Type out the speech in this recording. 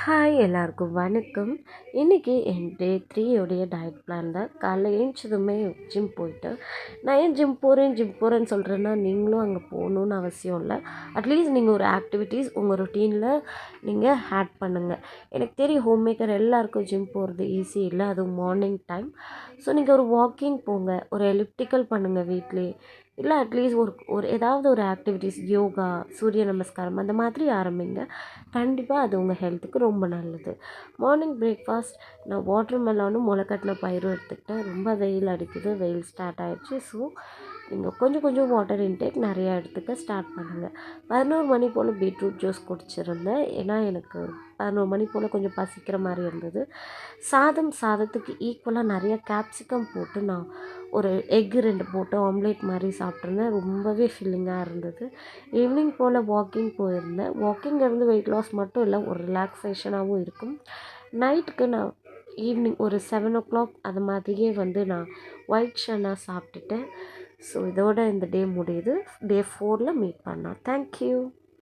Hi எல்லாருக்கும் வணக்கம். இன்றைக்கி என் டே 3 உடைய டயட் பிளான் தான். காலைல ஏந்திச்சதுமே ஜிம் போயிட்டு, நான் ஏன் ஜிம் போகிறேன்னு சொல்கிறேன்னா, நீங்களும் அங்கே போகணுன்னு அவசியம் இல்லை. அட்லீஸ்ட் நீங்கள் ஒரு ஆக்டிவிட்டீஸ் உங்கள் ரொட்டீனில் நீங்கள் ஆட் பண்ணுங்கள். எனக்கு தெரியும் ஹோம் மேக்கர் எல்லாருக்கும் ஜிம் போகிறது ஈஸி இல்லை, அதுவும் மார்னிங் டைம். ஸோ நீங்கள் ஒரு வாக்கிங் போங்க, ஒரு எலிப்டிக்கல் பண்ணுங்கள் வீட்டிலேயே. இல்லை அட்லீஸ்ட் ஒரு ஒரு ஏதாவது ஒரு ஆக்டிவிட்டீஸ், யோகா, சூரிய நமஸ்காரம் அந்த மாதிரி ஆரம்பிங்க. கண்டிப்பாக அது உங்கள் ஹெல்த்துக்கு ரொம்ப நல்லது. மார்னிங் பிரேக்ஃபாஸ்ட் நான் வாட்டர் மெலானும் முளைக்கட்டின பயிரும் எடுத்துக்கிட்டேன். ரொம்ப வெயில் அடிக்குது, வெயில் ஸ்டார்ட் ஆகிடுச்சு. ஸோ நீங்கள் கொஞ்சம் கொஞ்சம் வாட்டர் இன்டேக் நிறையா எடுத்துக்க ஸ்டார்ட் பண்ணுங்கள். 11 மணி போல் பீட்ரூட் ஜூஸ் குடிச்சிருந்தேன். ஏன்னா எனக்கு 11 மணி போல் கொஞ்சம் பசிக்கிற மாதிரி இருந்தது. சாதத்துக்கு ஈக்குவலாக நிறைய கேப்சிகம் போட்டு நான் ஒரு எக்கு 2 போட்டு ஆம்லேட் மாதிரி சாப்பிட்ருந்தேன். ரொம்பவே ஃபில்லிங்காக இருந்தது. ஈவினிங் போல் வாக்கிங் போயிருந்தேன். வாக்கிங் இருந்து வெயிட் லாஸ் மட்டும் இல்லை, ஒரு ரிலாக்ஸேஷனாகவும் இருக்கும். நைட்டுக்கு நான் ஈவினிங் ஒரு 7 o'clock அது மாதிரியே நான் ஒயிட் சன்னா சாப்பிட்டுட்டேன். ஸோ இதோட இந்த டே முடியுது. டே 4ல் மீட் பண்ணலாம். தேங்க்யூ.